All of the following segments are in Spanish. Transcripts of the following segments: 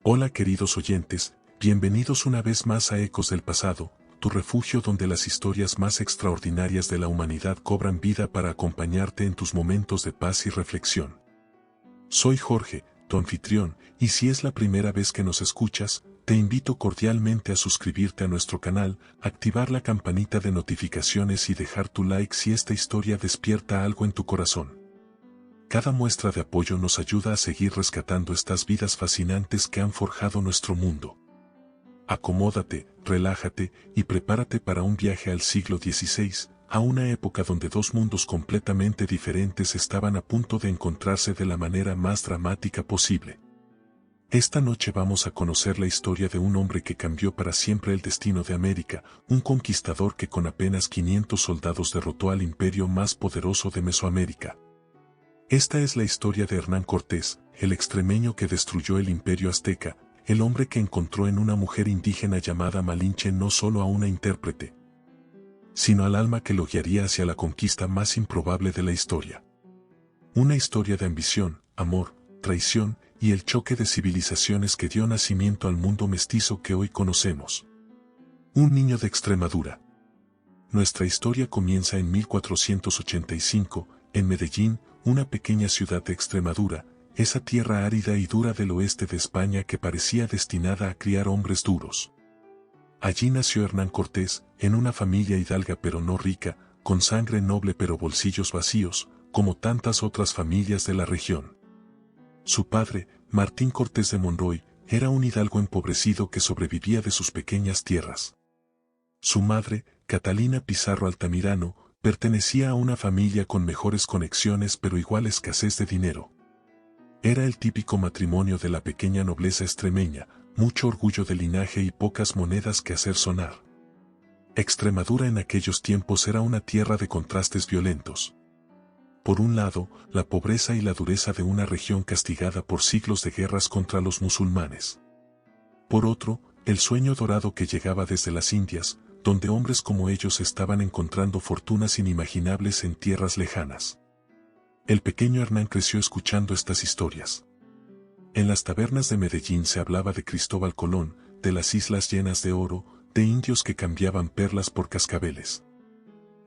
Hola queridos oyentes, bienvenidos una vez más a Ecos del Pasado, tu refugio donde las historias más extraordinarias de la humanidad cobran vida para acompañarte en tus momentos de paz y reflexión. Soy Jorge, tu anfitrión, y si es la primera vez que nos escuchas, te invito cordialmente a suscribirte a nuestro canal, activar la campanita de notificaciones y dejar tu like si esta historia despierta algo en tu corazón. Cada muestra de apoyo nos ayuda a seguir rescatando estas vidas fascinantes que han forjado nuestro mundo. Acomódate, relájate y prepárate para un viaje al siglo XVI, a una época donde dos mundos completamente diferentes estaban a punto de encontrarse de la manera más dramática posible. Esta noche vamos a conocer la historia de un hombre que cambió para siempre el destino de América, un conquistador que con apenas 500 soldados derrotó al imperio más poderoso de Mesoamérica. Esta es la historia de Hernán Cortés, el extremeño que destruyó el imperio azteca, el hombre que encontró en una mujer indígena llamada Malinche no solo a una intérprete, sino al alma que lo guiaría hacia la conquista más improbable de la historia. Una historia de ambición, amor, traición y el choque de civilizaciones que dio nacimiento al mundo mestizo que hoy conocemos. Un niño de Extremadura. Nuestra historia comienza en 1485, en Medellín, una pequeña ciudad de Extremadura, esa tierra árida y dura del oeste de España que parecía destinada a criar hombres duros. Allí nació Hernán Cortés, en una familia hidalga pero no rica, con sangre noble pero bolsillos vacíos, como tantas otras familias de la región. Su padre, Martín Cortés de Monroy, era un hidalgo empobrecido que sobrevivía de sus pequeñas tierras. Su madre, Catalina Pizarro Altamirano, pertenecía a una familia con mejores conexiones pero igual escasez de dinero. Era el típico matrimonio de la pequeña nobleza extremeña, mucho orgullo de linaje y pocas monedas que hacer sonar. Extremadura en aquellos tiempos era una tierra de contrastes violentos. Por un lado, la pobreza y la dureza de una región castigada por siglos de guerras contra los musulmanes. Por otro, el sueño dorado que llegaba desde las Indias, donde hombres como ellos estaban encontrando fortunas inimaginables en tierras lejanas. El pequeño Hernán creció escuchando estas historias. En las tabernas de Medellín se hablaba de Cristóbal Colón, de las islas llenas de oro, de indios que cambiaban perlas por cascabeles.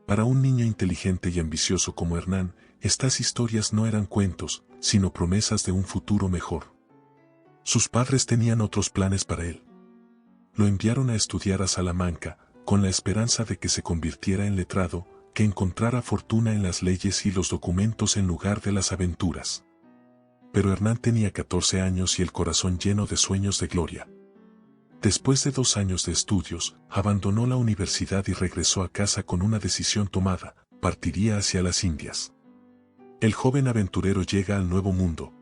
Para un niño inteligente y ambicioso como Hernán, estas historias no eran cuentos, sino promesas de un futuro mejor. Sus padres tenían otros planes para él. Lo enviaron a estudiar a Salamanca, con la esperanza de que se convirtiera en letrado, que encontrara fortuna en las leyes y los documentos en lugar de las aventuras. Pero Hernán tenía 14 años y el corazón lleno de sueños de gloria. Después de 2 años de estudios, abandonó la universidad y regresó a casa con una decisión tomada: partiría hacia las Indias. El joven aventurero llega al Nuevo Mundo.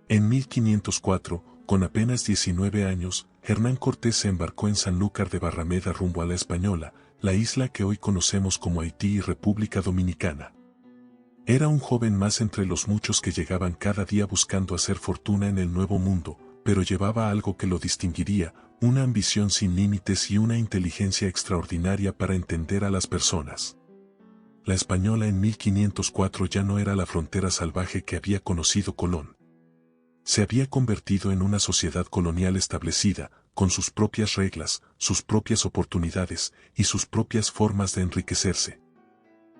En 1504, con apenas 19 años, Hernán Cortés se embarcó en Sanlúcar de Barrameda rumbo a la Española, la isla que hoy conocemos como Haití y República Dominicana. Era un joven más entre los muchos que llegaban cada día buscando hacer fortuna en el Nuevo Mundo, pero llevaba algo que lo distinguiría: una ambición sin límites y una inteligencia extraordinaria para entender a las personas. La Española en 1504 ya no era la frontera salvaje que había conocido Colón. Se había convertido en una sociedad colonial establecida, con sus propias reglas, sus propias oportunidades y sus propias formas de enriquecerse.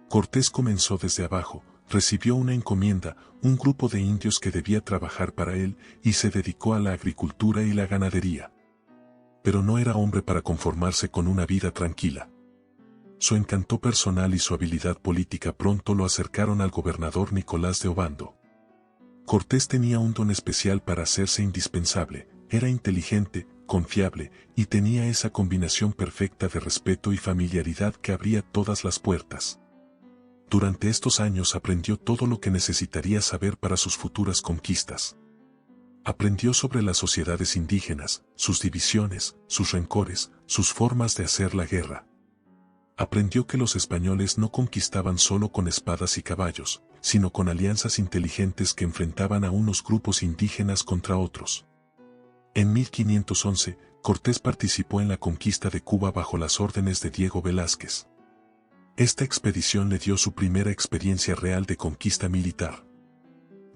Cortés comenzó desde abajo, recibió una encomienda, un grupo de indios que debía trabajar para él, y se dedicó a la agricultura y la ganadería. Pero no era hombre para conformarse con una vida tranquila. Su encanto personal y su habilidad política pronto lo acercaron al gobernador Nicolás de Obando. Cortés tenía un don especial para hacerse indispensable, era inteligente, confiable, y tenía esa combinación perfecta de respeto y familiaridad que abría todas las puertas. Durante estos años aprendió todo lo que necesitaría saber para sus futuras conquistas. Aprendió sobre las sociedades indígenas, sus divisiones, sus rencores, sus formas de hacer la guerra. Aprendió que los españoles no conquistaban solo con espadas y caballos, sino con alianzas inteligentes que enfrentaban a unos grupos indígenas contra otros. En 1511, Cortés participó en la conquista de Cuba bajo las órdenes de Diego Velázquez. Esta expedición le dio su primera experiencia real de conquista militar.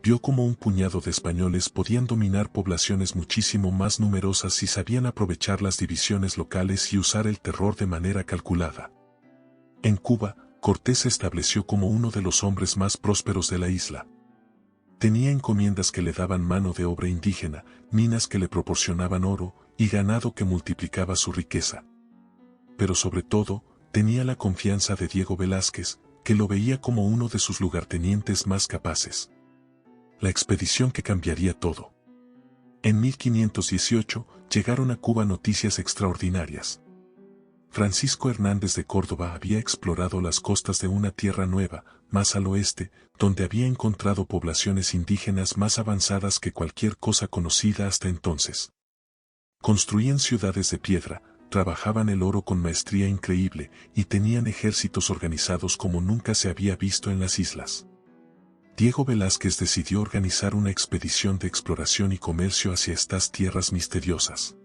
vio cómo un puñado de españoles podían dominar poblaciones muchísimo más numerosas si sabían aprovechar las divisiones locales y usar el terror de manera calculada. En Cuba, Cortés se estableció como uno de los hombres más prósperos de la isla. Tenía encomiendas que le daban mano de obra indígena, minas que le proporcionaban oro, y ganado que multiplicaba su riqueza. Pero sobre todo, tenía la confianza de Diego Velázquez, que lo veía como uno de sus lugartenientes más capaces. La expedición que cambiaría todo. En 1518, llegaron a Cuba noticias extraordinarias. Francisco Hernández de Córdoba había explorado las costas de una tierra nueva, más al oeste, donde había encontrado poblaciones indígenas más avanzadas que cualquier cosa conocida hasta entonces. Construían ciudades de piedra, trabajaban el oro con maestría increíble y tenían ejércitos organizados como nunca se había visto en las islas. Diego Velázquez decidió organizar una expedición de exploración y comercio hacia estas tierras misteriosas.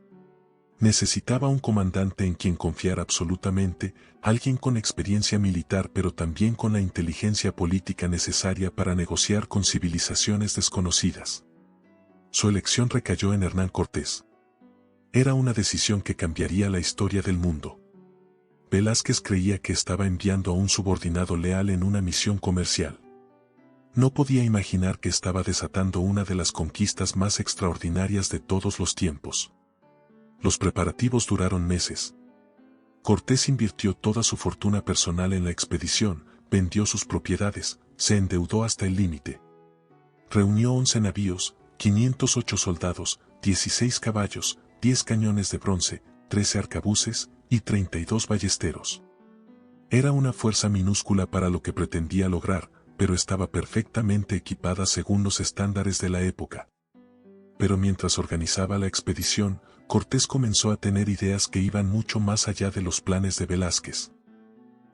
Necesitaba un comandante en quien confiar absolutamente, alguien con experiencia militar pero también con la inteligencia política necesaria para negociar con civilizaciones desconocidas. Su elección recayó en Hernán Cortés. Era una decisión que cambiaría la historia del mundo. Velázquez creía que estaba enviando a un subordinado leal en una misión comercial. No podía imaginar que estaba desatando una de las conquistas más extraordinarias de todos los tiempos. Los preparativos duraron meses. Cortés invirtió toda su fortuna personal en la expedición, vendió sus propiedades, se endeudó hasta el límite. Reunió 11 navíos, 508 soldados, 16 caballos, 10 cañones de bronce, 13 arcabuces y 32 ballesteros. Era una fuerza minúscula para lo que pretendía lograr, pero estaba perfectamente equipada según los estándares de la época. Pero mientras organizaba la expedición, Cortés comenzó a tener ideas que iban mucho más allá de los planes de Velázquez.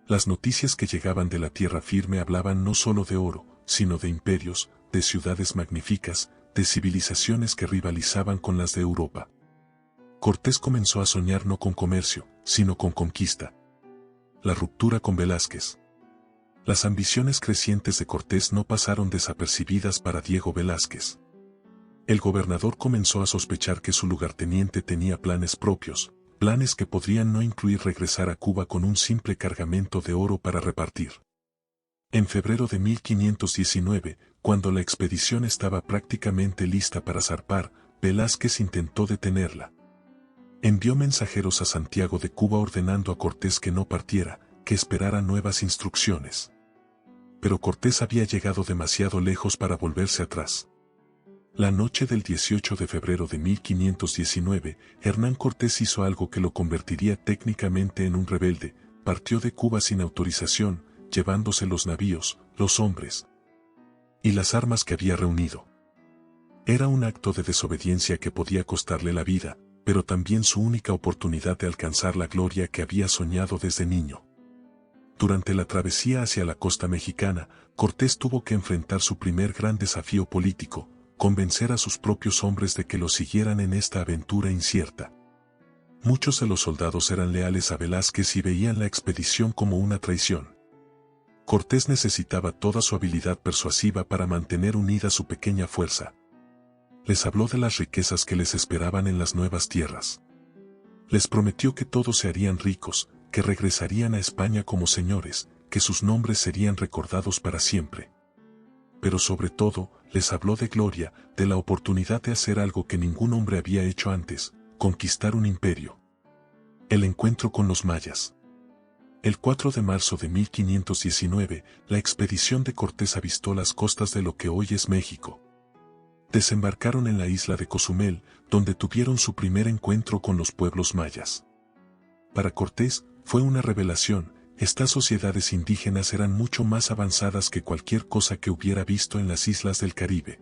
Las noticias que llegaban de la tierra firme hablaban no solo de oro, sino de imperios, de ciudades magníficas, de civilizaciones que rivalizaban con las de Europa. Cortés comenzó a soñar no con comercio, sino con conquista. La ruptura con Velázquez. Las ambiciones crecientes de Cortés no pasaron desapercibidas para Diego Velázquez. El gobernador comenzó a sospechar que su lugarteniente tenía planes propios, planes que podrían no incluir regresar a Cuba con un simple cargamento de oro para repartir. En febrero de 1519, cuando la expedición estaba prácticamente lista para zarpar, Velázquez intentó detenerla. Envió mensajeros a Santiago de Cuba ordenando a Cortés que no partiera, que esperara nuevas instrucciones. Pero Cortés había llegado demasiado lejos para volverse atrás. La noche del 18 de febrero de 1519, Hernán Cortés hizo algo que lo convertiría técnicamente en un rebelde, partió de Cuba sin autorización, llevándose los navíos, los hombres y las armas que había reunido. Era un acto de desobediencia que podía costarle la vida, pero también su única oportunidad de alcanzar la gloria que había soñado desde niño. Durante la travesía hacia la costa mexicana, Cortés tuvo que enfrentar su primer gran desafío político, convencer a sus propios hombres de que lo siguieran en esta aventura incierta. Muchos de los soldados eran leales a Velázquez y veían la expedición como una traición. Cortés necesitaba toda su habilidad persuasiva para mantener unida su pequeña fuerza. Les habló de las riquezas que les esperaban en las nuevas tierras. Les prometió que todos se harían ricos, que regresarían a España como señores, que sus nombres serían recordados para siempre. Pero sobre todo, les habló de gloria, de la oportunidad de hacer algo que ningún hombre había hecho antes, conquistar un imperio. El encuentro con los mayas. El 4 de marzo de 1519, la expedición de Cortés avistó las costas de lo que hoy es México. Desembarcaron en la isla de Cozumel, donde tuvieron su primer encuentro con los pueblos mayas. Para Cortés, fue una revelación. Estas sociedades indígenas eran mucho más avanzadas que cualquier cosa que hubiera visto en las islas del Caribe.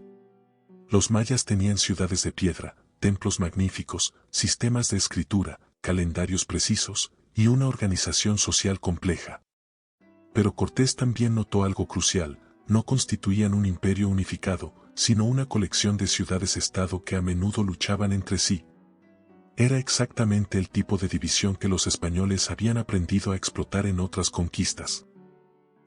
Los mayas tenían ciudades de piedra, templos magníficos, sistemas de escritura, calendarios precisos, y una organización social compleja. Pero Cortés también notó algo crucial: no constituían un imperio unificado, sino una colección de ciudades-estado que a menudo luchaban entre sí. Era exactamente el tipo de división que los españoles habían aprendido a explotar en otras conquistas.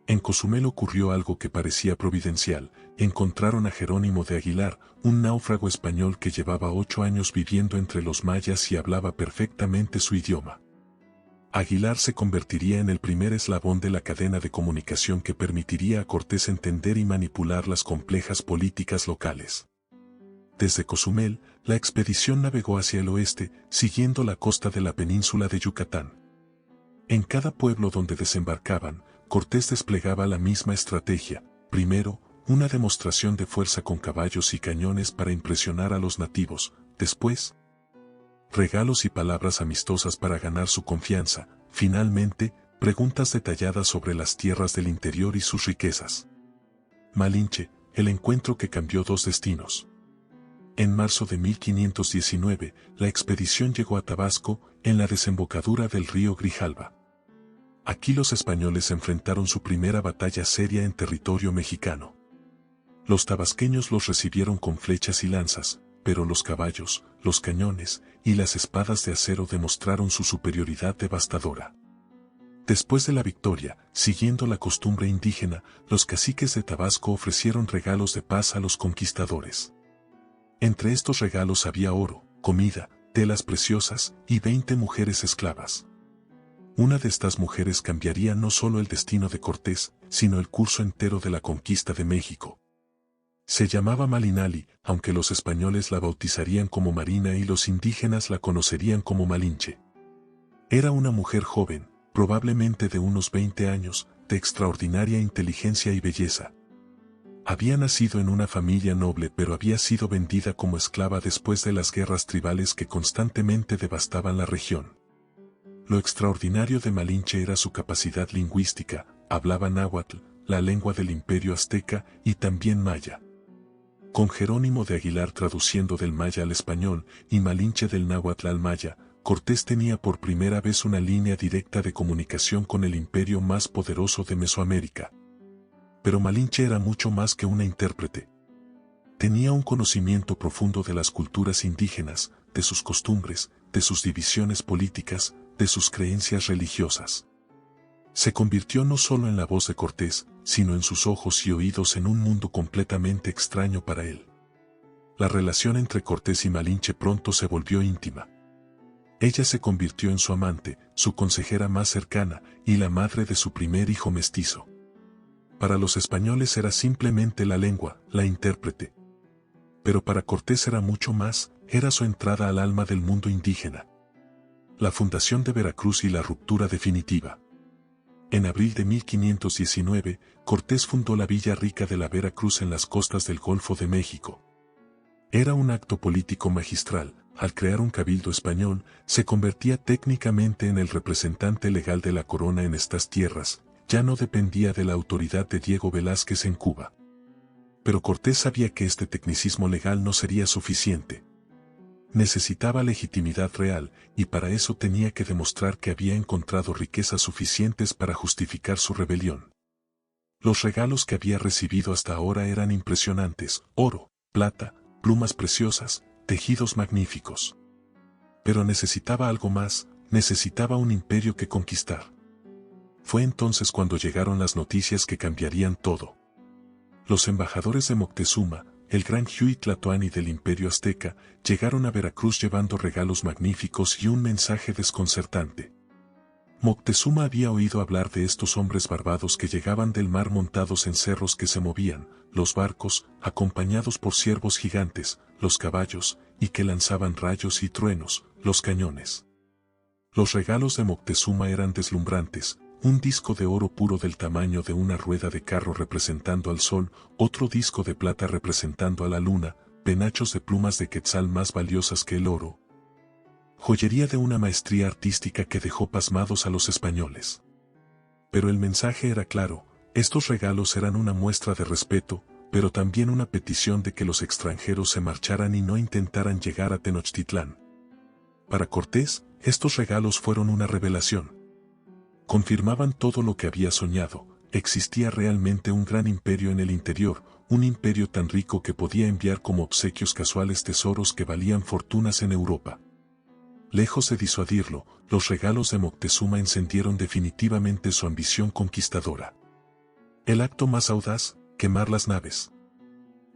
En Cozumel ocurrió algo que parecía providencial. Encontraron a Jerónimo de Aguilar, un náufrago español que llevaba 8 años viviendo entre los mayas y hablaba perfectamente su idioma. Aguilar se convertiría en el primer eslabón de la cadena de comunicación que permitiría a Cortés entender y manipular las complejas políticas locales. Desde Cozumel, la expedición navegó hacia el oeste, siguiendo la costa de la península de Yucatán. En cada pueblo donde desembarcaban, Cortés desplegaba la misma estrategia. Primero, una demostración de fuerza con caballos y cañones para impresionar a los nativos. Después, regalos y palabras amistosas para ganar su confianza. Finalmente, preguntas detalladas sobre las tierras del interior y sus riquezas. Malinche, el encuentro que cambió 2 destinos. En marzo de 1519, la expedición llegó a Tabasco, en la desembocadura del río Grijalva. Aquí los españoles enfrentaron su primera batalla seria en territorio mexicano. Los tabasqueños los recibieron con flechas y lanzas, pero los caballos, los cañones y las espadas de acero demostraron su superioridad devastadora. Después de la victoria, siguiendo la costumbre indígena, los caciques de Tabasco ofrecieron regalos de paz a los conquistadores. Entre estos regalos había oro, comida, telas preciosas y 20 mujeres esclavas. Una de estas mujeres cambiaría no solo el destino de Cortés, sino el curso entero de la conquista de México. Se llamaba Malinali, aunque los españoles la bautizarían como Marina y los indígenas la conocerían como Malinche. Era una mujer joven, probablemente de unos 20 años, de extraordinaria inteligencia y belleza. Había nacido en una familia noble pero había sido vendida como esclava después de las guerras tribales que constantemente devastaban la región. Lo extraordinario de Malinche era su capacidad lingüística, hablaba náhuatl, la lengua del imperio azteca y también maya. Con Jerónimo de Aguilar traduciendo del maya al español y Malinche del náhuatl al maya, Cortés tenía por primera vez una línea directa de comunicación con el imperio más poderoso de Mesoamérica. Pero Malinche era mucho más que una intérprete. Tenía un conocimiento profundo de las culturas indígenas, de sus costumbres, de sus divisiones políticas, de sus creencias religiosas. Se convirtió no solo en la voz de Cortés, sino en sus ojos y oídos en un mundo completamente extraño para él. La relación entre Cortés y Malinche pronto se volvió íntima. Ella se convirtió en su amante, su consejera más cercana y la madre de su primer hijo mestizo. Para los españoles era simplemente la lengua, la intérprete. Pero para Cortés era mucho más, era su entrada al alma del mundo indígena. La fundación de Veracruz y la ruptura definitiva. En abril de 1519, Cortés fundó la Villa Rica de la Veracruz en las costas del Golfo de México. Era un acto político magistral. Al crear un cabildo español, se convertía técnicamente en el representante legal de la corona en estas tierras, ya no dependía de la autoridad de Diego Velázquez en Cuba. Pero Cortés sabía que este tecnicismo legal no sería suficiente. Necesitaba legitimidad real, y para eso tenía que demostrar que había encontrado riquezas suficientes para justificar su rebelión. Los regalos que había recibido hasta ahora eran impresionantes: oro, plata, plumas preciosas, tejidos magníficos. Pero necesitaba algo más, necesitaba un imperio que conquistar. Fue entonces cuando llegaron las noticias que cambiarían todo. Los embajadores de Moctezuma, el gran Huey Tlatoani del Imperio Azteca, llegaron a Veracruz llevando regalos magníficos y un mensaje desconcertante. Moctezuma había oído hablar de estos hombres barbados que llegaban del mar montados en cerros que se movían, los barcos, acompañados por ciervos gigantes, los caballos, y que lanzaban rayos y truenos, los cañones. Los regalos de Moctezuma eran deslumbrantes: un disco de oro puro del tamaño de una rueda de carro representando al sol, otro disco de plata representando a la luna, penachos de plumas de quetzal más valiosas que el oro. Joyería de una maestría artística que dejó pasmados a los españoles. Pero el mensaje era claro: estos regalos eran una muestra de respeto, pero también una petición de que los extranjeros se marcharan y no intentaran llegar a Tenochtitlán. Para Cortés, estos regalos fueron una revelación. Confirmaban todo lo que había soñado: existía realmente un gran imperio en el interior, un imperio tan rico que podía enviar como obsequios casuales tesoros que valían fortunas en Europa. Lejos de disuadirlo, los regalos de Moctezuma encendieron definitivamente su ambición conquistadora. El acto más audaz, quemar las naves.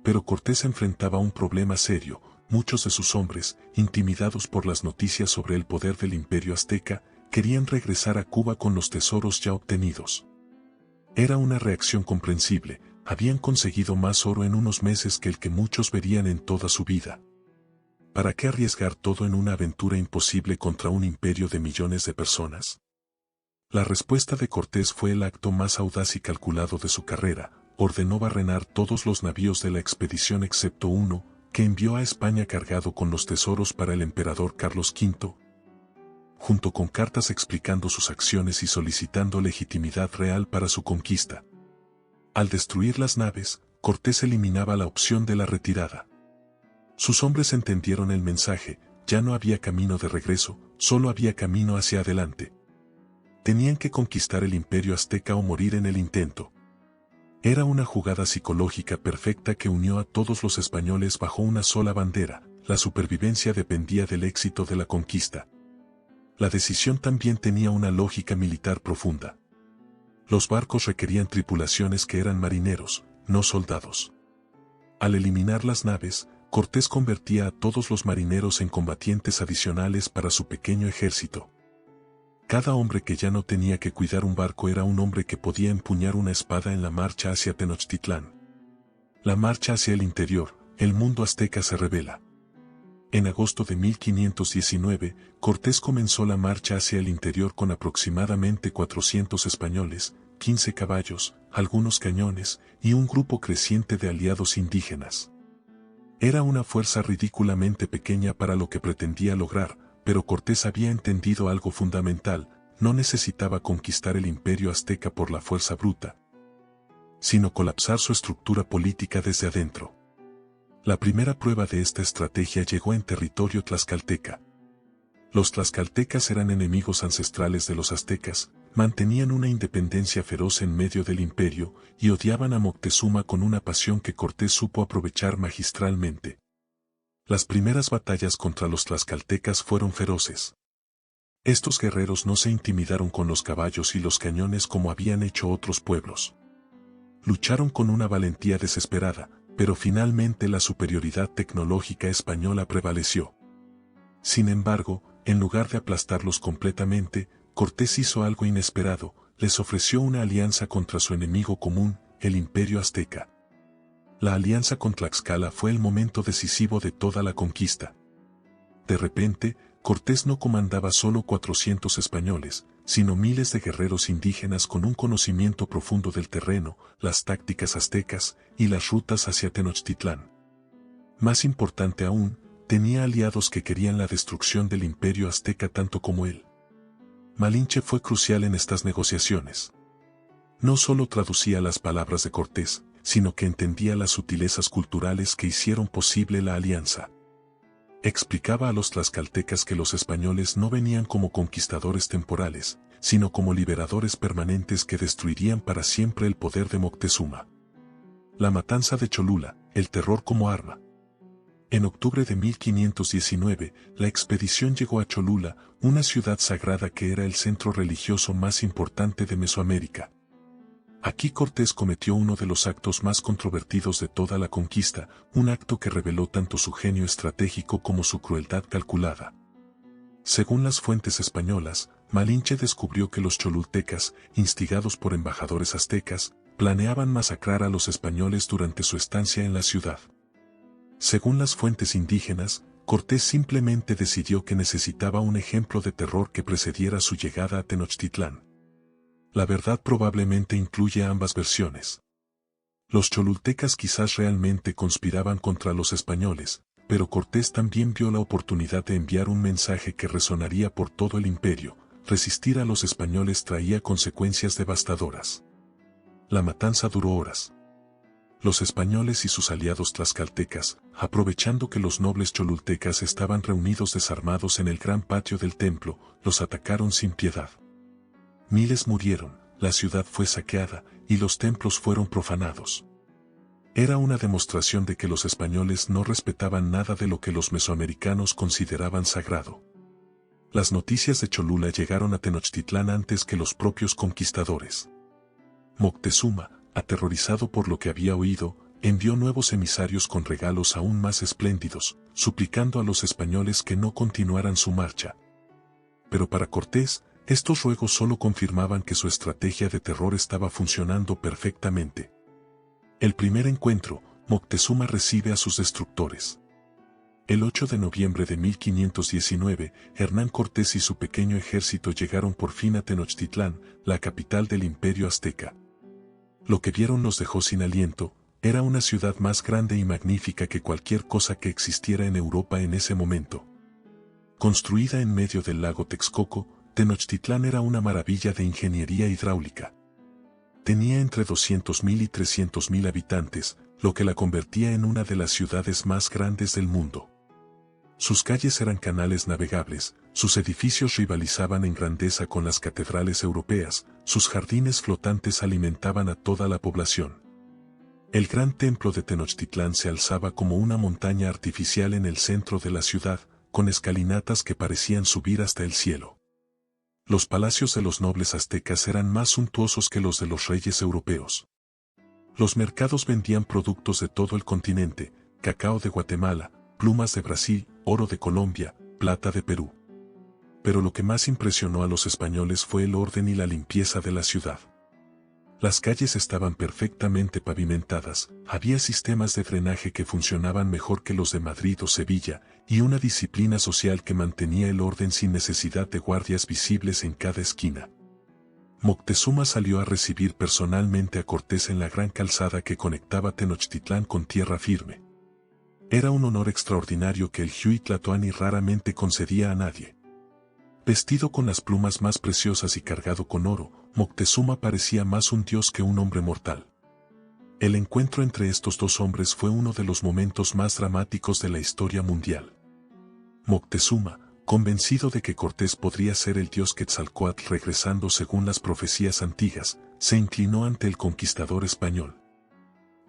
Pero Cortés enfrentaba un problema serio. Muchos de sus hombres, intimidados por las noticias sobre el poder del imperio azteca, querían regresar a Cuba con los tesoros ya obtenidos. Era una reacción comprensible, habían conseguido más oro en unos meses que el que muchos verían en toda su vida. ¿Para qué arriesgar todo en una aventura imposible contra un imperio de millones de personas? La respuesta de Cortés fue el acto más audaz y calculado de su carrera. Ordenó barrenar todos los navíos de la expedición excepto uno, que envió a España cargado con los tesoros para el emperador Carlos V, junto con cartas explicando sus acciones y solicitando legitimidad real para su conquista. Al destruir las naves, Cortés eliminaba la opción de la retirada. Sus hombres entendieron el mensaje, ya no había camino de regreso, solo había camino hacia adelante. Tenían que conquistar el imperio azteca o morir en el intento. Era una jugada psicológica perfecta que unió a todos los españoles bajo una sola bandera. La supervivencia dependía del éxito de la conquista. La decisión también tenía una lógica militar profunda. Los barcos requerían tripulaciones que eran marineros, no soldados. Al eliminar las naves, Cortés convertía a todos los marineros en combatientes adicionales para su pequeño ejército. Cada hombre que ya no tenía que cuidar un barco era un hombre que podía empuñar una espada en la marcha hacia Tenochtitlán. La marcha hacia el interior, el mundo azteca se revela. En agosto de 1519, Cortés comenzó la marcha hacia el interior con aproximadamente 400 españoles, 15 caballos, algunos cañones, y un grupo creciente de aliados indígenas. Era una fuerza ridículamente pequeña para lo que pretendía lograr, pero Cortés había entendido algo fundamental: no necesitaba conquistar el imperio azteca por la fuerza bruta, sino colapsar su estructura política desde adentro. La primera prueba de esta estrategia llegó en territorio tlaxcalteca. Los tlaxcaltecas eran enemigos ancestrales de los aztecas, mantenían una independencia feroz en medio del imperio, y odiaban a Moctezuma con una pasión que Cortés supo aprovechar magistralmente. Las primeras batallas contra los tlaxcaltecas fueron feroces. Estos guerreros no se intimidaron con los caballos y los cañones como habían hecho otros pueblos. Lucharon con una valentía desesperada, pero finalmente la superioridad tecnológica española prevaleció. Sin embargo, en lugar de aplastarlos completamente, Cortés hizo algo inesperado: les ofreció una alianza contra su enemigo común, el imperio azteca. La alianza con Tlaxcala fue el momento decisivo de toda la conquista. De repente, Cortés no comandaba solo 400 españoles, sino miles de guerreros indígenas con un conocimiento profundo del terreno, las tácticas aztecas y las rutas hacia Tenochtitlán. Más importante aún, tenía aliados que querían la destrucción del imperio azteca tanto como él. Malinche fue crucial en estas negociaciones. No solo traducía las palabras de Cortés, sino que entendía las sutilezas culturales que hicieron posible la alianza. Explicaba a los tlaxcaltecas que los españoles no venían como conquistadores temporales, sino como liberadores permanentes que destruirían para siempre el poder de Moctezuma. La matanza de Cholula, el terror como arma. En octubre de 1519, la expedición llegó a Cholula, una ciudad sagrada que era el centro religioso más importante de Mesoamérica. Aquí Cortés cometió uno de los actos más controvertidos de toda la conquista, un acto que reveló tanto su genio estratégico como su crueldad calculada. Según las fuentes españolas, Malinche descubrió que los cholultecas, instigados por embajadores aztecas, planeaban masacrar a los españoles durante su estancia en la ciudad. Según las fuentes indígenas, Cortés simplemente decidió que necesitaba un ejemplo de terror que precediera su llegada a Tenochtitlán. La verdad probablemente incluye ambas versiones. Los cholultecas quizás realmente conspiraban contra los españoles, pero Cortés también vio la oportunidad de enviar un mensaje que resonaría por todo el imperio: resistir a los españoles traía consecuencias devastadoras. La matanza duró horas. Los españoles y sus aliados tlaxcaltecas, aprovechando que los nobles cholultecas estaban reunidos desarmados en el gran patio del templo, los atacaron sin piedad. Miles murieron, la ciudad fue saqueada, y los templos fueron profanados. Era una demostración de que los españoles no respetaban nada de lo que los mesoamericanos consideraban sagrado. Las noticias de Cholula llegaron a Tenochtitlán antes que los propios conquistadores. Moctezuma, aterrorizado por lo que había oído, envió nuevos emisarios con regalos aún más espléndidos, suplicando a los españoles que no continuaran su marcha. Pero para Cortés, estos ruegos solo confirmaban que su estrategia de terror estaba funcionando perfectamente. El primer encuentro, Moctezuma recibe a sus destructores. El 8 de noviembre de 1519, Hernán Cortés y su pequeño ejército llegaron por fin a Tenochtitlán, la capital del Imperio Azteca. Lo que vieron los dejó sin aliento. Era una ciudad más grande y magnífica que cualquier cosa que existiera en Europa en ese momento. Construida en medio del lago Texcoco, Tenochtitlán era una maravilla de ingeniería hidráulica. Tenía entre 200.000 y 300.000 habitantes, lo que la convertía en una de las ciudades más grandes del mundo. Sus calles eran canales navegables, sus edificios rivalizaban en grandeza con las catedrales europeas, sus jardines flotantes alimentaban a toda la población. El gran templo de Tenochtitlán se alzaba como una montaña artificial en el centro de la ciudad, con escalinatas que parecían subir hasta el cielo. Los palacios de los nobles aztecas eran más suntuosos que los de los reyes europeos. Los mercados vendían productos de todo el continente, cacao de Guatemala, plumas de Brasil, oro de Colombia, plata de Perú. Pero lo que más impresionó a los españoles fue el orden y la limpieza de la ciudad. Las calles estaban perfectamente pavimentadas, había sistemas de drenaje que funcionaban mejor que los de Madrid o Sevilla, y una disciplina social que mantenía el orden sin necesidad de guardias visibles en cada esquina. Moctezuma salió a recibir personalmente a Cortés en la gran calzada que conectaba Tenochtitlán con tierra firme. Era un honor extraordinario que el Hui Tlatoani raramente concedía a nadie. Vestido con las plumas más preciosas y cargado con oro, Moctezuma parecía más un dios que un hombre mortal. El encuentro entre estos dos hombres fue uno de los momentos más dramáticos de la historia mundial. Moctezuma, convencido de que Cortés podría ser el dios Quetzalcóatl regresando según las profecías antiguas, se inclinó ante el conquistador español.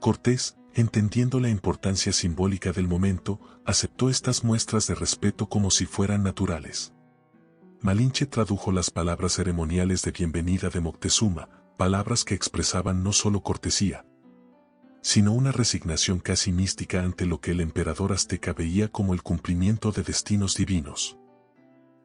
Cortés, entendiendo la importancia simbólica del momento, aceptó estas muestras de respeto como si fueran naturales. Malinche tradujo las palabras ceremoniales de bienvenida de Moctezuma, palabras que expresaban no solo cortesía, sino una resignación casi mística ante lo que el emperador azteca veía como el cumplimiento de destinos divinos.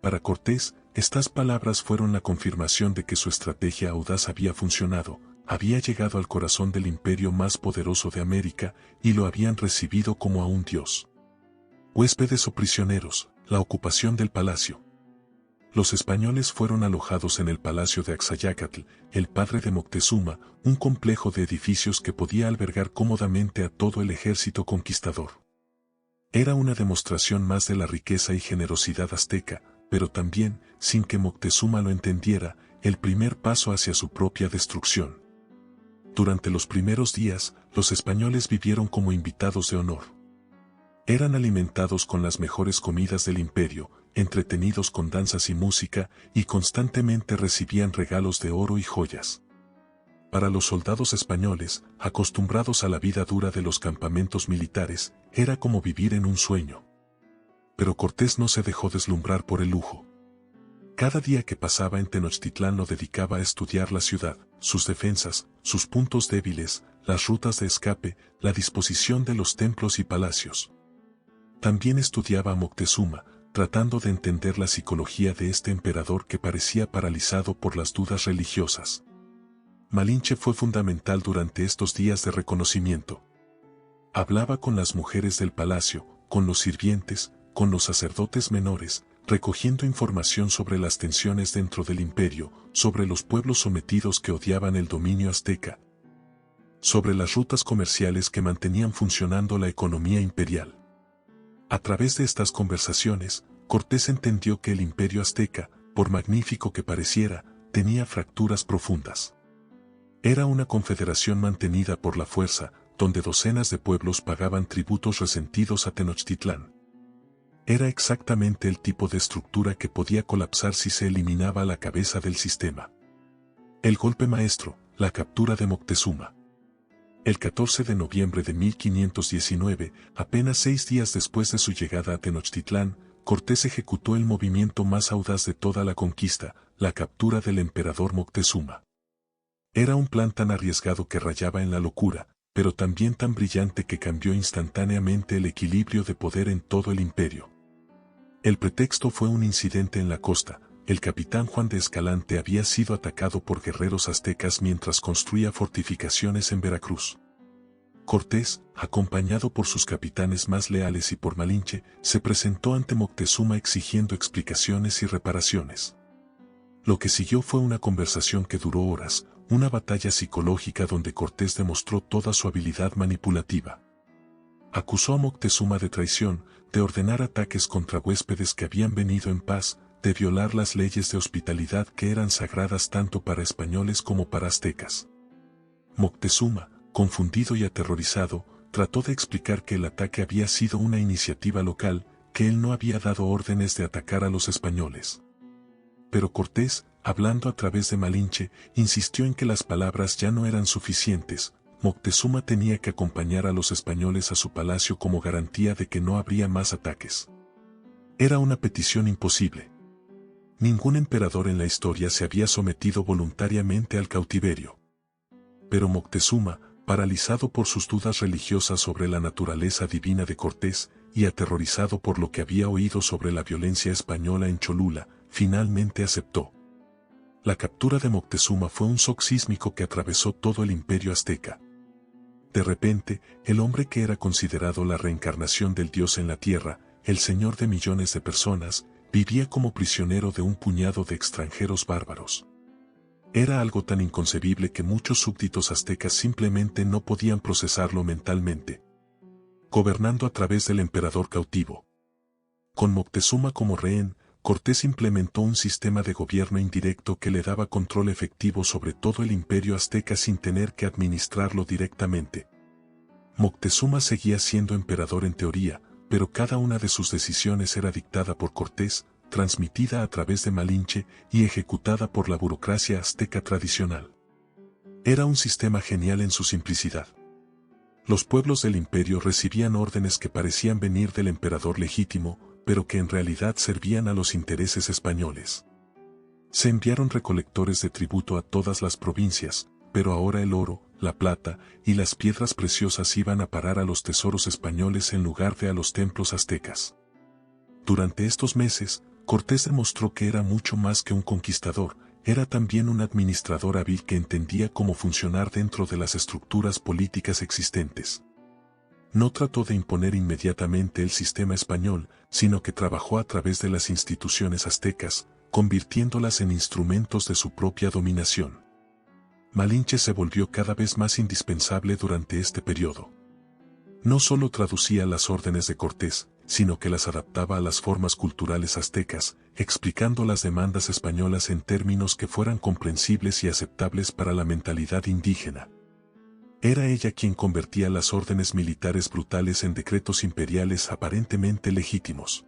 Para Cortés, estas palabras fueron la confirmación de que su estrategia audaz había funcionado, había llegado al corazón del imperio más poderoso de América y lo habían recibido como a un dios. Huéspedes o prisioneros, la ocupación del palacio. Los españoles fueron alojados en el palacio de Axayácatl, el padre de Moctezuma, un complejo de edificios que podía albergar cómodamente a todo el ejército conquistador. Era una demostración más de la riqueza y generosidad azteca, pero también, sin que Moctezuma lo entendiera, el primer paso hacia su propia destrucción. Durante los primeros días, los españoles vivieron como invitados de honor. Eran alimentados con las mejores comidas del imperio, entretenidos con danzas y música, y constantemente recibían regalos de oro y joyas. Para los soldados españoles, acostumbrados a la vida dura de los campamentos militares, era como vivir en un sueño. Pero Cortés no se dejó deslumbrar por el lujo. Cada día que pasaba en Tenochtitlán lo dedicaba a estudiar la ciudad, sus defensas, sus puntos débiles, las rutas de escape, la disposición de los templos y palacios. También estudiaba a Moctezuma, tratando de entender la psicología de este emperador que parecía paralizado por las dudas religiosas. Malinche fue fundamental durante estos días de reconocimiento. Hablaba con las mujeres del palacio, con los sirvientes, con los sacerdotes menores, recogiendo información sobre las tensiones dentro del imperio, sobre los pueblos sometidos que odiaban el dominio azteca, sobre las rutas comerciales que mantenían funcionando la economía imperial. A través de estas conversaciones, Cortés entendió que el imperio azteca, por magnífico que pareciera, tenía fracturas profundas. Era una confederación mantenida por la fuerza, donde docenas de pueblos pagaban tributos resentidos a Tenochtitlán. Era exactamente el tipo de estructura que podía colapsar si se eliminaba la cabeza del sistema. El golpe maestro, la captura de Moctezuma. El 14 de noviembre de 1519, apenas 6 días después de su llegada a Tenochtitlán, Cortés ejecutó el movimiento más audaz de toda la conquista, la captura del emperador Moctezuma. Era un plan tan arriesgado que rayaba en la locura, pero también tan brillante que cambió instantáneamente el equilibrio de poder en todo el imperio. El pretexto fue un incidente en la costa. El capitán Juan de Escalante había sido atacado por guerreros aztecas mientras construía fortificaciones en Veracruz. Cortés, acompañado por sus capitanes más leales y por Malinche, se presentó ante Moctezuma exigiendo explicaciones y reparaciones. Lo que siguió fue una conversación que duró horas, una batalla psicológica donde Cortés demostró toda su habilidad manipulativa. Acusó a Moctezuma de traición, de ordenar ataques contra huéspedes que habían venido en paz, de violar las leyes de hospitalidad que eran sagradas tanto para españoles como para aztecas. Moctezuma, confundido y aterrorizado, trató de explicar que el ataque había sido una iniciativa local, que él no había dado órdenes de atacar a los españoles. Pero Cortés, hablando a través de Malinche, insistió en que las palabras ya no eran suficientes. Moctezuma tenía que acompañar a los españoles a su palacio como garantía de que no habría más ataques. Era una petición imposible. Ningún emperador en la historia se había sometido voluntariamente al cautiverio. Pero Moctezuma, paralizado por sus dudas religiosas sobre la naturaleza divina de Cortés, y aterrorizado por lo que había oído sobre la violencia española en Cholula, finalmente aceptó. La captura de Moctezuma fue un shock sísmico que atravesó todo el imperio azteca. De repente, el hombre que era considerado la reencarnación del Dios en la tierra, el señor de millones de personas, vivía como prisionero de un puñado de extranjeros bárbaros. Era algo tan inconcebible que muchos súbditos aztecas simplemente no podían procesarlo mentalmente. Gobernando a través del emperador cautivo. Con Moctezuma como rehén, Cortés implementó un sistema de gobierno indirecto que le daba control efectivo sobre todo el imperio azteca sin tener que administrarlo directamente. Moctezuma seguía siendo emperador en teoría, pero cada una de sus decisiones era dictada por Cortés, transmitida a través de Malinche y ejecutada por la burocracia azteca tradicional. Era un sistema genial en su simplicidad. Los pueblos del imperio recibían órdenes que parecían venir del emperador legítimo, pero que en realidad servían a los intereses españoles. Se enviaron recolectores de tributo a todas las provincias, pero ahora el oro, la plata y las piedras preciosas iban a parar a los tesoros españoles en lugar de a los templos aztecas. Durante estos meses, Cortés demostró que era mucho más que un conquistador, era también un administrador hábil que entendía cómo funcionar dentro de las estructuras políticas existentes. No trató de imponer inmediatamente el sistema español, sino que trabajó a través de las instituciones aztecas, convirtiéndolas en instrumentos de su propia dominación. Malinche se volvió cada vez más indispensable durante este periodo. No solo traducía las órdenes de Cortés, sino que las adaptaba a las formas culturales aztecas, explicando las demandas españolas en términos que fueran comprensibles y aceptables para la mentalidad indígena. Era ella quien convertía las órdenes militares brutales en decretos imperiales aparentemente legítimos.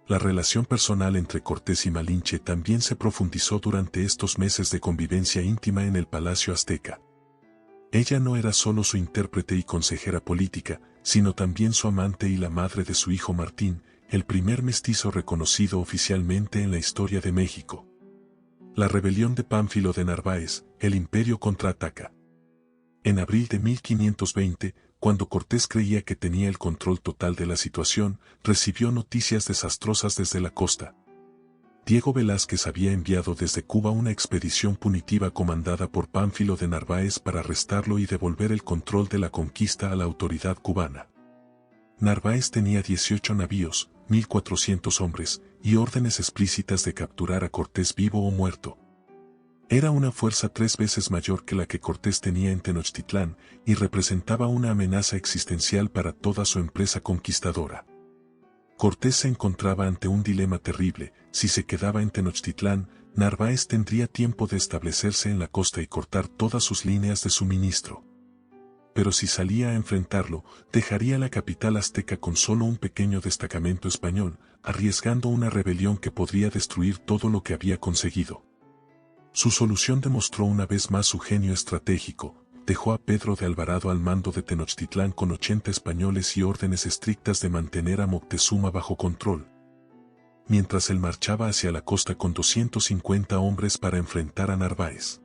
La relación personal entre Cortés y Malinche también se profundizó durante estos meses de convivencia íntima en el palacio azteca. Ella no era solo su intérprete y consejera política, sino también su amante y la madre de su hijo Martín, el primer mestizo reconocido oficialmente en la historia de México. La rebelión de Pánfilo de Narváez, el imperio contraataca. En abril de 1520, cuando Cortés creía que tenía el control total de la situación, recibió noticias desastrosas desde la costa. Diego Velázquez había enviado desde Cuba una expedición punitiva comandada por Pánfilo de Narváez para arrestarlo y devolver el control de la conquista a la autoridad cubana. Narváez tenía 18 navíos, 1.400 hombres, y órdenes explícitas de capturar a Cortés vivo o muerto. Era una fuerza 3 veces mayor que la que Cortés tenía en Tenochtitlán, y representaba una amenaza existencial para toda su empresa conquistadora. Cortés se encontraba ante un dilema terrible: si se quedaba en Tenochtitlán, Narváez tendría tiempo de establecerse en la costa y cortar todas sus líneas de suministro. Pero si salía a enfrentarlo, dejaría la capital azteca con solo un pequeño destacamento español, arriesgando una rebelión que podría destruir todo lo que había conseguido. Su solución demostró una vez más su genio estratégico. Dejó a Pedro de Alvarado al mando de Tenochtitlán con 80 españoles y órdenes estrictas de mantener a Moctezuma bajo control. Mientras él marchaba hacia la costa con 250 hombres para enfrentar a Narváez.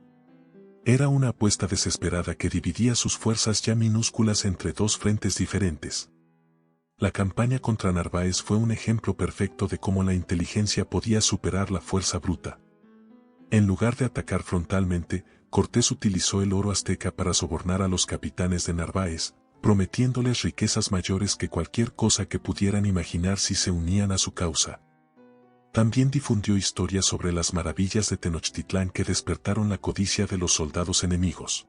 Era una apuesta desesperada que dividía sus fuerzas ya minúsculas entre dos frentes diferentes. La campaña contra Narváez fue un ejemplo perfecto de cómo la inteligencia podía superar la fuerza bruta. En lugar de atacar frontalmente, Cortés utilizó el oro azteca para sobornar a los capitanes de Narváez, prometiéndoles riquezas mayores que cualquier cosa que pudieran imaginar si se unían a su causa. También difundió historias sobre las maravillas de Tenochtitlán que despertaron la codicia de los soldados enemigos.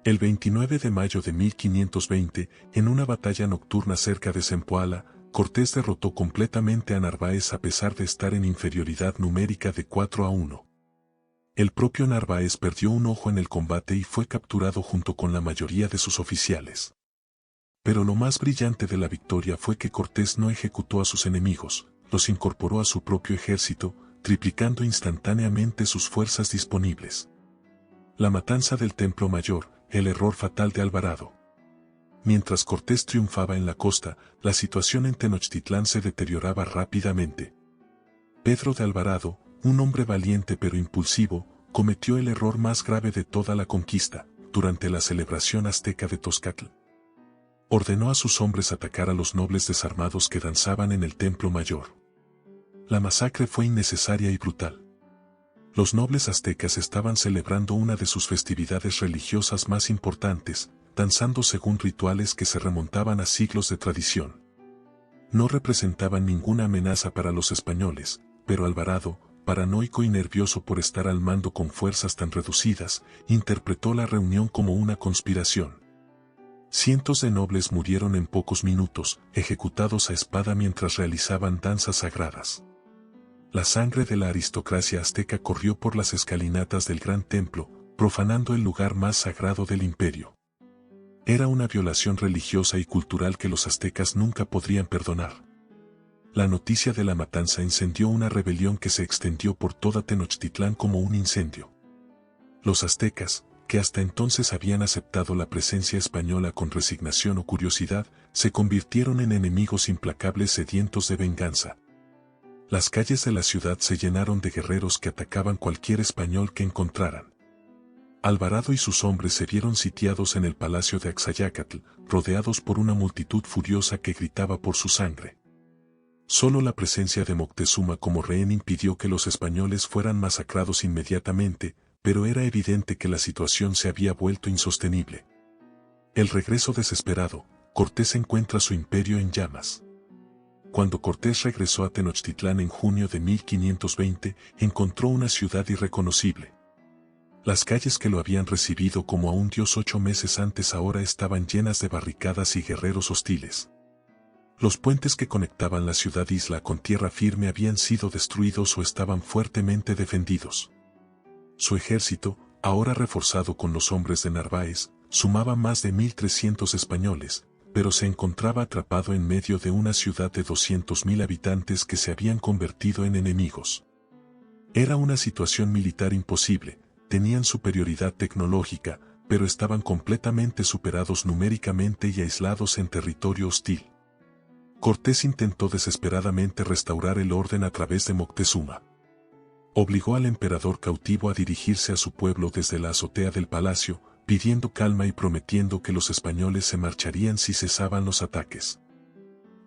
El 29 de mayo de 1520, en una batalla nocturna cerca de Zempoala, Cortés derrotó completamente a Narváez a pesar de estar en inferioridad numérica de 4-1. El propio Narváez perdió un ojo en el combate y fue capturado junto con la mayoría de sus oficiales. Pero lo más brillante de la victoria fue que Cortés no ejecutó a sus enemigos, los incorporó a su propio ejército, triplicando instantáneamente sus fuerzas disponibles. La matanza del Templo Mayor, el error fatal de Alvarado. Mientras Cortés triunfaba en la costa, la situación en Tenochtitlán se deterioraba rápidamente. Pedro de Alvarado, un hombre valiente pero impulsivo, cometió el error más grave de toda la conquista, durante la celebración azteca de Tozcatl. Ordenó a sus hombres atacar a los nobles desarmados que danzaban en el Templo Mayor. La masacre fue innecesaria y brutal. Los nobles aztecas estaban celebrando una de sus festividades religiosas más importantes, danzando según rituales que se remontaban a siglos de tradición. No representaban ninguna amenaza para los españoles, pero Alvarado, paranoico y nervioso por estar al mando con fuerzas tan reducidas, interpretó la reunión como una conspiración. Cientos de nobles murieron en pocos minutos, ejecutados a espada mientras realizaban danzas sagradas. La sangre de la aristocracia azteca corrió por las escalinatas del gran templo, profanando el lugar más sagrado del imperio. Era una violación religiosa y cultural que los aztecas nunca podrían perdonar. La noticia de la matanza encendió una rebelión que se extendió por toda Tenochtitlán como un incendio. Los aztecas, que hasta entonces habían aceptado la presencia española con resignación o curiosidad, se convirtieron en enemigos implacables sedientos de venganza. Las calles de la ciudad se llenaron de guerreros que atacaban cualquier español que encontraran. Alvarado y sus hombres se vieron sitiados en el palacio de Axayácatl, rodeados por una multitud furiosa que gritaba por su sangre. Solo la presencia de Moctezuma como rehén impidió que los españoles fueran masacrados inmediatamente, pero era evidente que la situación se había vuelto insostenible. El regreso desesperado, Cortés encuentra su imperio en llamas. Cuando Cortés regresó a Tenochtitlán en junio de 1520, encontró una ciudad irreconocible. Las calles que lo habían recibido como a un dios 8 meses antes ahora estaban llenas de barricadas y guerreros hostiles. Los puentes que conectaban la ciudad-isla con tierra firme habían sido destruidos o estaban fuertemente defendidos. Su ejército, ahora reforzado con los hombres de Narváez, sumaba más de 1.300 españoles, pero se encontraba atrapado en medio de una ciudad de 200.000 habitantes que se habían convertido en enemigos. Era una situación militar imposible, tenían superioridad tecnológica, pero estaban completamente superados numéricamente y aislados en territorio hostil. Cortés intentó desesperadamente restaurar el orden a través de Moctezuma. Obligó al emperador cautivo a dirigirse a su pueblo desde la azotea del palacio, pidiendo calma y prometiendo que los españoles se marcharían si cesaban los ataques.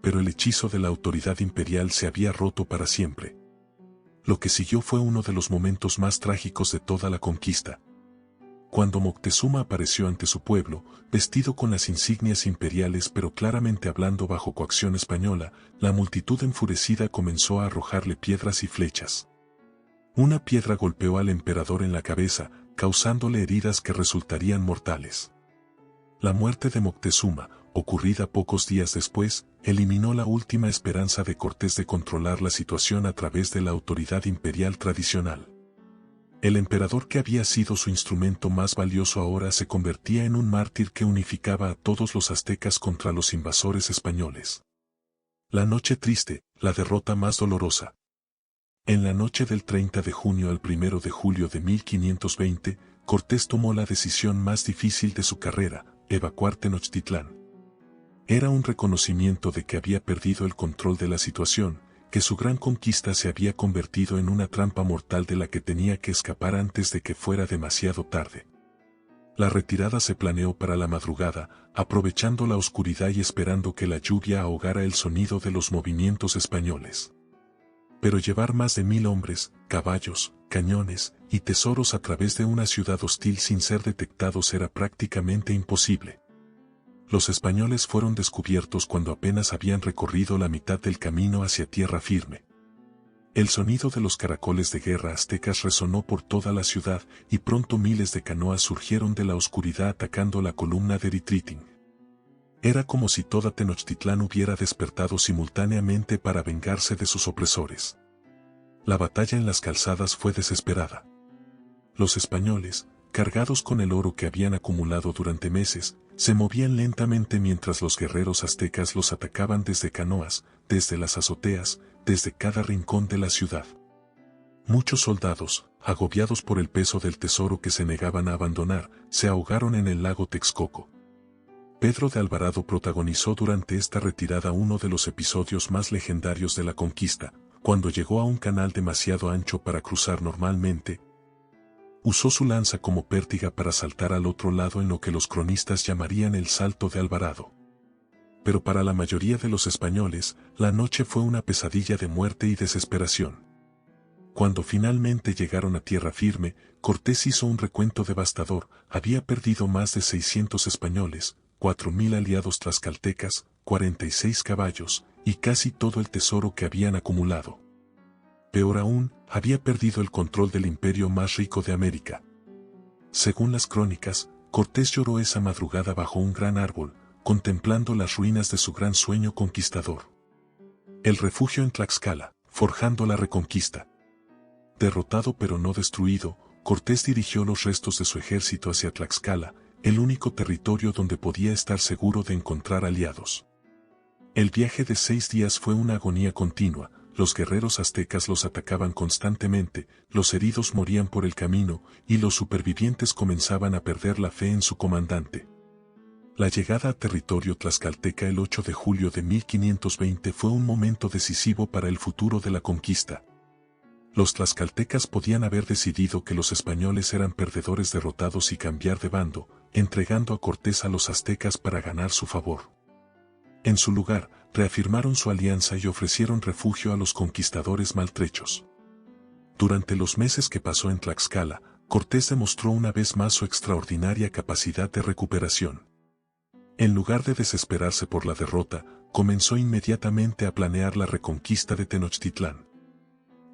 Pero el hechizo de la autoridad imperial se había roto para siempre. Lo que siguió fue uno de los momentos más trágicos de toda la conquista. Cuando Moctezuma apareció ante su pueblo, vestido con las insignias imperiales pero claramente hablando bajo coacción española, la multitud enfurecida comenzó a arrojarle piedras y flechas. Una piedra golpeó al emperador en la cabeza, causándole heridas que resultarían mortales. La muerte de Moctezuma, ocurrida pocos días después, eliminó la última esperanza de Cortés de controlar la situación a través de la autoridad imperial tradicional. El emperador que había sido su instrumento más valioso ahora se convertía en un mártir que unificaba a todos los aztecas contra los invasores españoles. La noche triste, la derrota más dolorosa. En la noche del 30 de junio al 1 de julio de 1520, Cortés tomó la decisión más difícil de su carrera, evacuar Tenochtitlán. Era un reconocimiento de que había perdido el control de la situación, que su gran conquista se había convertido en una trampa mortal de la que tenía que escapar antes de que fuera demasiado tarde. La retirada se planeó para la madrugada, aprovechando la oscuridad y esperando que la lluvia ahogara el sonido de los movimientos españoles. Pero llevar más de 1000 hombres, caballos, cañones y tesoros a través de una ciudad hostil sin ser detectados era prácticamente imposible. Los españoles fueron descubiertos cuando apenas habían recorrido la mitad del camino hacia tierra firme. El sonido de los caracoles de guerra aztecas resonó por toda la ciudad y pronto miles de canoas surgieron de la oscuridad atacando la columna de Ritritín. Era como si toda Tenochtitlán hubiera despertado simultáneamente para vengarse de sus opresores. La batalla en las calzadas fue desesperada. Los españoles, cargados con el oro que habían acumulado durante meses, se movían lentamente mientras los guerreros aztecas los atacaban desde canoas, desde las azoteas, desde cada rincón de la ciudad. Muchos soldados, agobiados por el peso del tesoro que se negaban a abandonar, se ahogaron en el lago Texcoco. Pedro de Alvarado protagonizó durante esta retirada uno de los episodios más legendarios de la conquista, cuando llegó a un canal demasiado ancho para cruzar normalmente. Usó su lanza como pértiga para saltar al otro lado en lo que los cronistas llamarían el Salto de Alvarado. Pero para la mayoría de los españoles, la noche fue una pesadilla de muerte y desesperación. Cuando finalmente llegaron a tierra firme, Cortés hizo un recuento devastador, había perdido más de 600 españoles, 4000 aliados tlaxcaltecas, 46 caballos, y casi todo el tesoro que habían acumulado. Peor aún, había perdido el control del imperio más rico de América. Según las crónicas, Cortés lloró esa madrugada bajo un gran árbol, contemplando las ruinas de su gran sueño conquistador. El refugio en Tlaxcala, forjando la reconquista. Derrotado pero no destruido, Cortés dirigió los restos de su ejército hacia Tlaxcala, el único territorio donde podía estar seguro de encontrar aliados. El viaje de 6 días fue una agonía continua, los guerreros aztecas los atacaban constantemente, los heridos morían por el camino, y los supervivientes comenzaban a perder la fe en su comandante. La llegada a territorio tlaxcalteca el 8 de julio de 1520 fue un momento decisivo para el futuro de la conquista. Los tlaxcaltecas podían haber decidido que los españoles eran perdedores derrotados y cambiar de bando, entregando a Cortés a los aztecas para ganar su favor. En su lugar, reafirmaron su alianza y ofrecieron refugio a los conquistadores maltrechos. Durante los meses que pasó en Tlaxcala, Cortés demostró una vez más su extraordinaria capacidad de recuperación. En lugar de desesperarse por la derrota, comenzó inmediatamente a planear la reconquista de Tenochtitlán.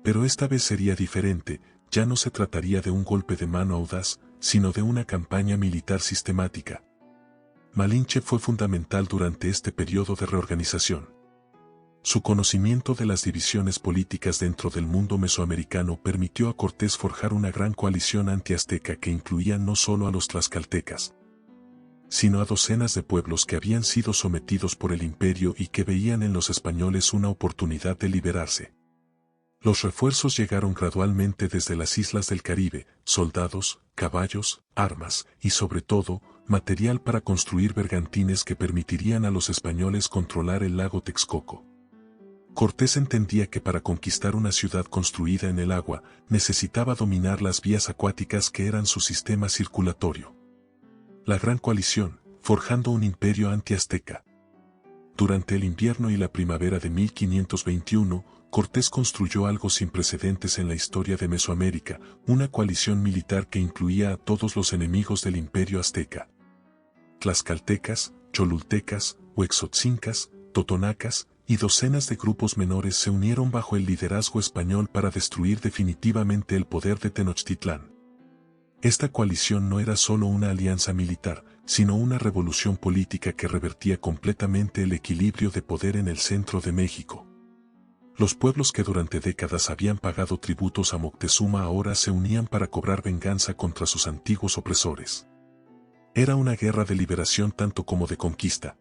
Pero esta vez sería diferente, ya no se trataría de un golpe de mano audaz, sino de una campaña militar sistemática. Malinche fue fundamental durante este periodo de reorganización. Su conocimiento de las divisiones políticas dentro del mundo mesoamericano permitió a Cortés forjar una gran coalición antiazteca que incluía no solo a los tlaxcaltecas, sino a docenas de pueblos que habían sido sometidos por el imperio y que veían en los españoles una oportunidad de liberarse. Los refuerzos llegaron gradualmente desde las islas del Caribe, soldados, caballos, armas y sobre todo, material para construir bergantines que permitirían a los españoles controlar el lago Texcoco. Cortés entendía que para conquistar una ciudad construida en el agua, necesitaba dominar las vías acuáticas que eran su sistema circulatorio. La Gran Coalición, forjando un imperio anti-azteca. Durante el invierno y la primavera de 1521, Cortés construyó algo sin precedentes en la historia de Mesoamérica, una coalición militar que incluía a todos los enemigos del imperio azteca. Tlaxcaltecas, cholultecas, huexotzincas, totonacas y docenas de grupos menores se unieron bajo el liderazgo español para destruir definitivamente el poder de Tenochtitlán. Esta coalición no era solo una alianza militar, sino una revolución política que revertía completamente el equilibrio de poder en el centro de México. Los pueblos que durante décadas habían pagado tributos a Moctezuma ahora se unían para cobrar venganza contra sus antiguos opresores. Era una guerra de liberación tanto como de conquista.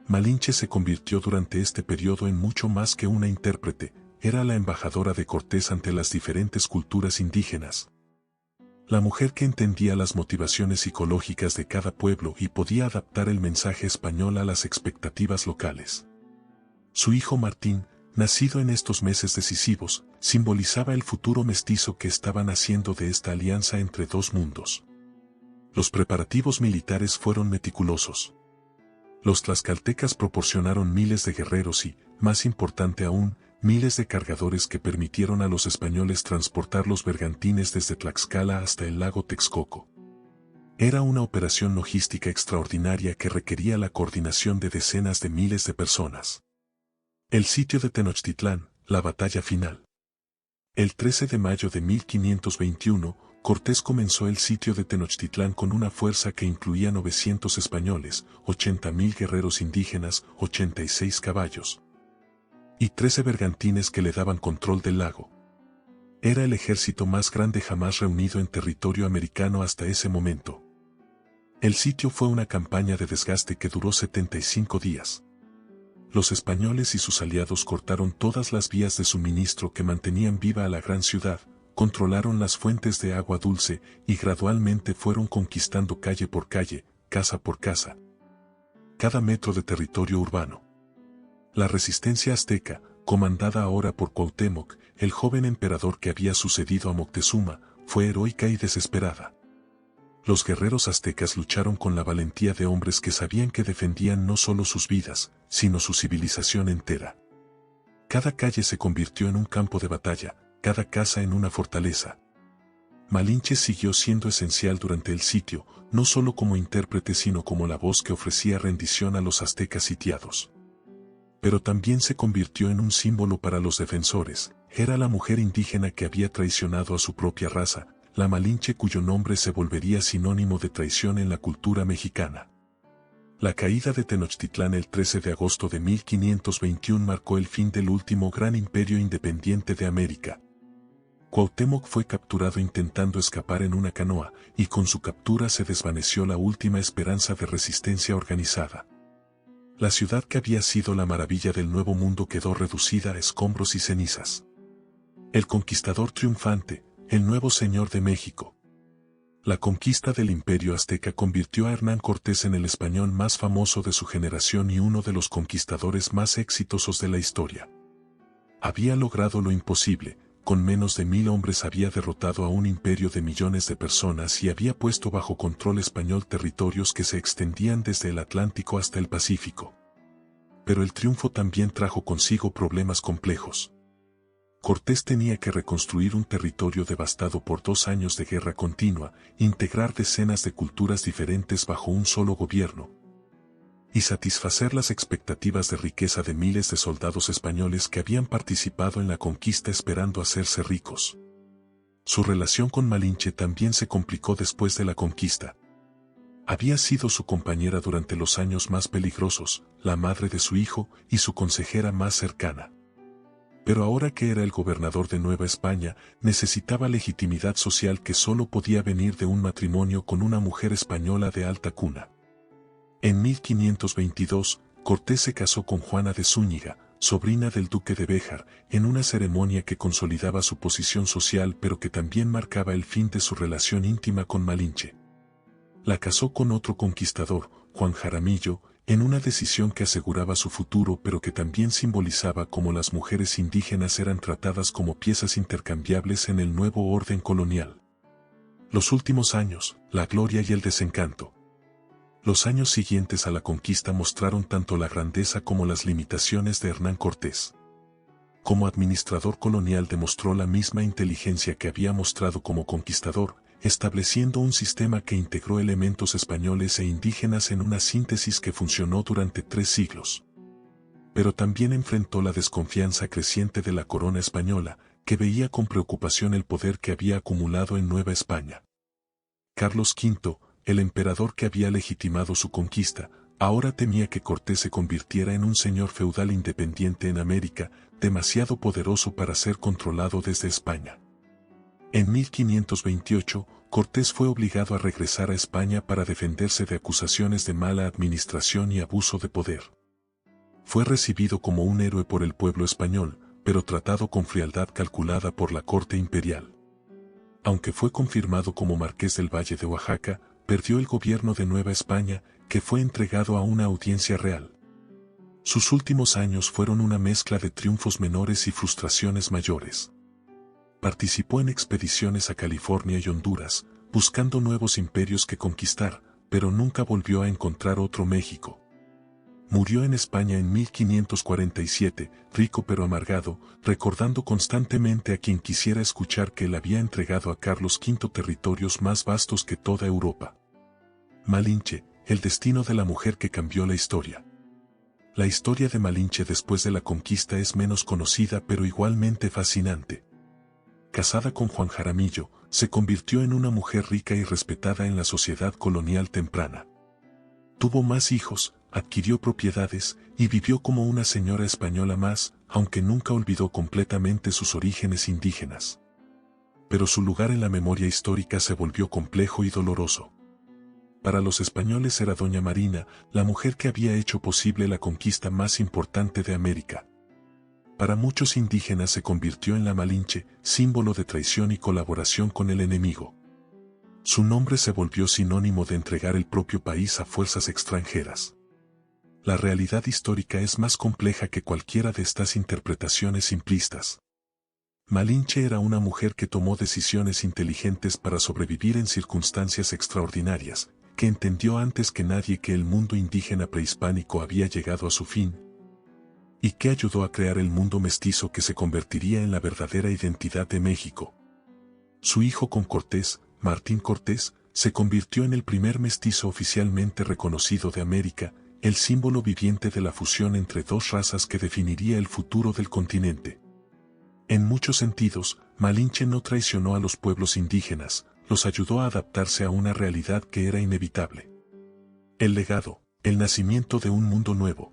Malinche se convirtió durante este periodo en mucho más que una intérprete, era la embajadora de Cortés ante las diferentes culturas indígenas. La mujer que entendía las motivaciones psicológicas de cada pueblo y podía adaptar el mensaje español a las expectativas locales. Su hijo Martín, nacido en estos meses decisivos, simbolizaba el futuro mestizo que estaban haciendo de esta alianza entre dos mundos. Los preparativos militares fueron meticulosos. Los tlaxcaltecas proporcionaron miles de guerreros y, más importante aún, miles de cargadores que permitieron a los españoles transportar los bergantines desde Tlaxcala hasta el lago Texcoco. Era una operación logística extraordinaria que requería la coordinación de decenas de miles de personas. El sitio de Tenochtitlán, la batalla final. El 13 de mayo de 1521, Cortés comenzó el sitio de Tenochtitlán con una fuerza que incluía 900 españoles, 80.000 guerreros indígenas, 86 caballos y 13 bergantines que le daban control del lago. Era el ejército más grande jamás reunido en territorio americano hasta ese momento. El sitio fue una campaña de desgaste que duró 75 días. Los españoles y sus aliados cortaron todas las vías de suministro que mantenían viva a la gran ciudad, controlaron las fuentes de agua dulce y gradualmente fueron conquistando calle por calle, casa por casa, cada metro de territorio urbano. La resistencia azteca, comandada ahora por Cuauhtémoc, el joven emperador que había sucedido a Moctezuma, fue heroica y desesperada. Los guerreros aztecas lucharon con la valentía de hombres que sabían que defendían no solo sus vidas, sino su civilización entera. Cada calle se convirtió en un campo de batalla, cada casa en una fortaleza. Malinche siguió siendo esencial durante el sitio, no solo como intérprete sino como la voz que ofrecía rendición a los aztecas sitiados. Pero también se convirtió en un símbolo para los defensores. Era la mujer indígena que había traicionado a su propia raza, la Malinche cuyo nombre se volvería sinónimo de traición en la cultura mexicana. La caída de Tenochtitlán el 13 de agosto de 1521 marcó el fin del último gran imperio independiente de América. Cuauhtémoc fue capturado intentando escapar en una canoa, y con su captura se desvaneció la última esperanza de resistencia organizada. La ciudad que había sido la maravilla del Nuevo Mundo quedó reducida a escombros y cenizas. El conquistador triunfante, el nuevo señor de México. La conquista del imperio azteca convirtió a Hernán Cortés en el español más famoso de su generación y uno de los conquistadores más exitosos de la historia. Había logrado lo imposible, con menos de 1000 hombres había derrotado a un imperio de millones de personas y había puesto bajo control español territorios que se extendían desde el Atlántico hasta el Pacífico. Pero el triunfo también trajo consigo problemas complejos. Cortés tenía que reconstruir un territorio devastado por 2 años de guerra continua, integrar decenas de culturas diferentes bajo un solo gobierno, y satisfacer las expectativas de riqueza de miles de soldados españoles que habían participado en la conquista esperando hacerse ricos. Su relación con Malinche también se complicó después de la conquista. Había sido su compañera durante los años más peligrosos, la madre de su hijo y su consejera más cercana. Pero ahora que era el gobernador de Nueva España, necesitaba legitimidad social que solo podía venir de un matrimonio con una mujer española de alta cuna. En 1522, Cortés se casó con Juana de Zúñiga, sobrina del duque de Béjar, en una ceremonia que consolidaba su posición social pero que también marcaba el fin de su relación íntima con Malinche. La casó con otro conquistador, Juan Jaramillo, en una decisión que aseguraba su futuro pero que también simbolizaba cómo las mujeres indígenas eran tratadas como piezas intercambiables en el nuevo orden colonial. Los últimos años, la gloria y el desencanto. Los años siguientes a la conquista mostraron tanto la grandeza como las limitaciones de Hernán Cortés. Como administrador colonial demostró la misma inteligencia que había mostrado como conquistador, estableciendo un sistema que integró elementos españoles e indígenas en una síntesis que funcionó durante 3 siglos. Pero también enfrentó la desconfianza creciente de la corona española, que veía con preocupación el poder que había acumulado en Nueva España. Carlos V, el emperador que había legitimado su conquista, ahora temía que Cortés se convirtiera en un señor feudal independiente en América, demasiado poderoso para ser controlado desde España. En 1528, Cortés fue obligado a regresar a España para defenderse de acusaciones de mala administración y abuso de poder. Fue recibido como un héroe por el pueblo español, pero tratado con frialdad calculada por la corte imperial. Aunque fue confirmado como marqués del Valle de Oaxaca, perdió el gobierno de Nueva España, que fue entregado a una audiencia real. Sus últimos años fueron una mezcla de triunfos menores y frustraciones mayores. Participó en expediciones a California y Honduras, buscando nuevos imperios que conquistar, pero nunca volvió a encontrar otro México. Murió en España en 1547, rico pero amargado, recordando constantemente a quien quisiera escuchar que él había entregado a Carlos V territorios más vastos que toda Europa. Malinche, el destino de la mujer que cambió la historia. La historia de Malinche después de la conquista es menos conocida pero igualmente fascinante. Casada con Juan Jaramillo, se convirtió en una mujer rica y respetada en la sociedad colonial temprana. Tuvo más hijos, adquirió propiedades y vivió como una señora española más, aunque nunca olvidó completamente sus orígenes indígenas. Pero su lugar en la memoria histórica se volvió complejo y doloroso. Para los españoles era Doña Marina, la mujer que había hecho posible la conquista más importante de América. Para muchos indígenas se convirtió en la Malinche, símbolo de traición y colaboración con el enemigo. Su nombre se volvió sinónimo de entregar el propio país a fuerzas extranjeras. La realidad histórica es más compleja que cualquiera de estas interpretaciones simplistas. Malinche era una mujer que tomó decisiones inteligentes para sobrevivir en circunstancias extraordinarias, que entendió antes que nadie que el mundo indígena prehispánico había llegado a su fin, y que ayudó a crear el mundo mestizo que se convertiría en la verdadera identidad de México. Su hijo con Cortés, Martín Cortés, se convirtió en el primer mestizo oficialmente reconocido de América, el símbolo viviente de la fusión entre dos razas que definiría el futuro del continente. En muchos sentidos, Malinche no traicionó a los pueblos indígenas, los ayudó a adaptarse a una realidad que era inevitable. El legado, el nacimiento de un mundo nuevo.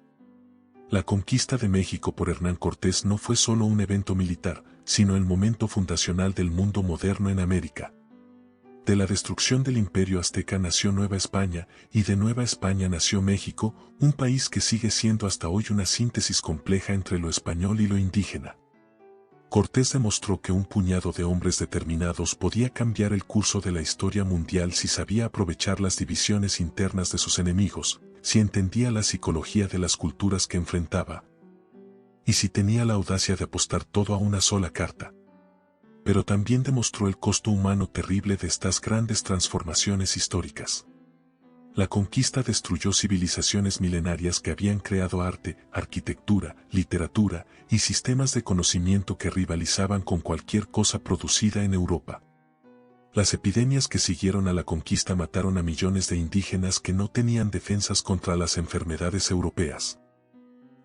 La conquista de México por Hernán Cortés no fue solo un evento militar, sino el momento fundacional del mundo moderno en América. De la destrucción del Imperio Azteca nació Nueva España, y de Nueva España nació México, un país que sigue siendo hasta hoy una síntesis compleja entre lo español y lo indígena. Cortés demostró que un puñado de hombres determinados podía cambiar el curso de la historia mundial si sabía aprovechar las divisiones internas de sus enemigos, si entendía la psicología de las culturas que enfrentaba, y si tenía la audacia de apostar todo a una sola carta. Pero también demostró el costo humano terrible de estas grandes transformaciones históricas. La conquista destruyó civilizaciones milenarias que habían creado arte, arquitectura, literatura y sistemas de conocimiento que rivalizaban con cualquier cosa producida en Europa. Las epidemias que siguieron a la conquista mataron a millones de indígenas que no tenían defensas contra las enfermedades europeas.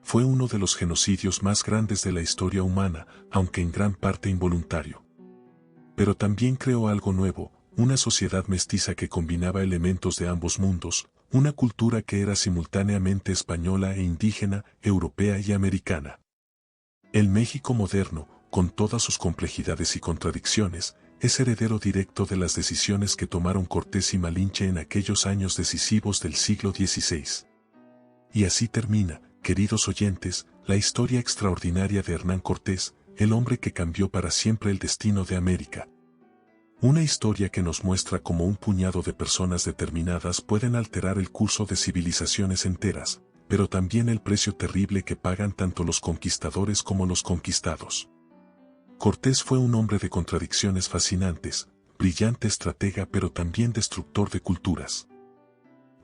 Fue uno de los genocidios más grandes de la historia humana, aunque en gran parte involuntario. Pero también creó algo nuevo, una sociedad mestiza que combinaba elementos de ambos mundos, una cultura que era simultáneamente española e indígena, europea y americana. El México moderno, con todas sus complejidades y contradicciones, es heredero directo de las decisiones que tomaron Cortés y Malinche en aquellos años decisivos del siglo XVI. Y así termina, queridos oyentes, la historia extraordinaria de Hernán Cortés, el hombre que cambió para siempre el destino de América. Una historia que nos muestra cómo un puñado de personas determinadas pueden alterar el curso de civilizaciones enteras, pero también el precio terrible que pagan tanto los conquistadores como los conquistados. Cortés fue un hombre de contradicciones fascinantes, brillante estratega pero también destructor de culturas.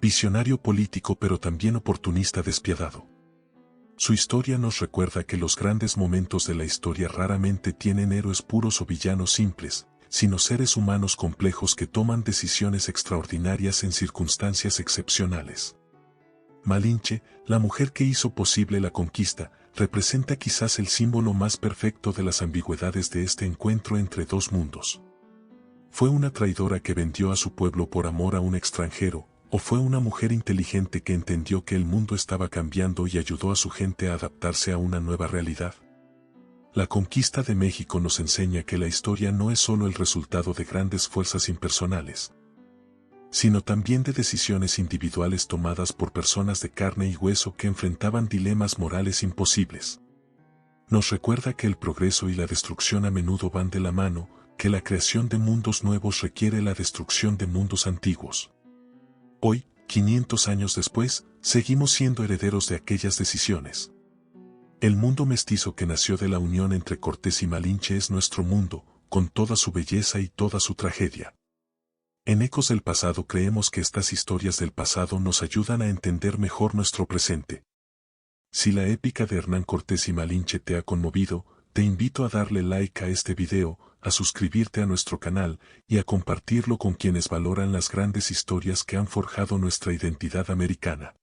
Visionario político pero también oportunista despiadado. Su historia nos recuerda que los grandes momentos de la historia raramente tienen héroes puros o villanos simples, sino seres humanos complejos que toman decisiones extraordinarias en circunstancias excepcionales. Malinche, la mujer que hizo posible la conquista, representa quizás el símbolo más perfecto de las ambigüedades de este encuentro entre dos mundos. ¿Fue una traidora que vendió a su pueblo por amor a un extranjero, o fue una mujer inteligente que entendió que el mundo estaba cambiando y ayudó a su gente a adaptarse a una nueva realidad? La conquista de México nos enseña que la historia no es solo el resultado de grandes fuerzas impersonales, sino también de decisiones individuales tomadas por personas de carne y hueso que enfrentaban dilemas morales imposibles. Nos recuerda que el progreso y la destrucción a menudo van de la mano, que la creación de mundos nuevos requiere la destrucción de mundos antiguos. Hoy, 500 años después, seguimos siendo herederos de aquellas decisiones. El mundo mestizo que nació de la unión entre Cortés y Malinche es nuestro mundo, con toda su belleza y toda su tragedia. En Ecos del Pasado creemos que estas historias del pasado nos ayudan a entender mejor nuestro presente. Si la épica de Hernán Cortés y Malinche te ha conmovido, te invito a darle like a este video, a suscribirte a nuestro canal y a compartirlo con quienes valoran las grandes historias que han forjado nuestra identidad americana.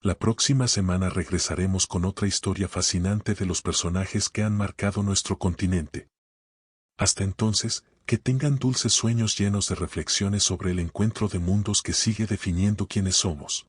La próxima semana regresaremos con otra historia fascinante de los personajes que han marcado nuestro continente. Hasta entonces, que tengan dulces sueños llenos de reflexiones sobre el encuentro de mundos que sigue definiendo quiénes somos.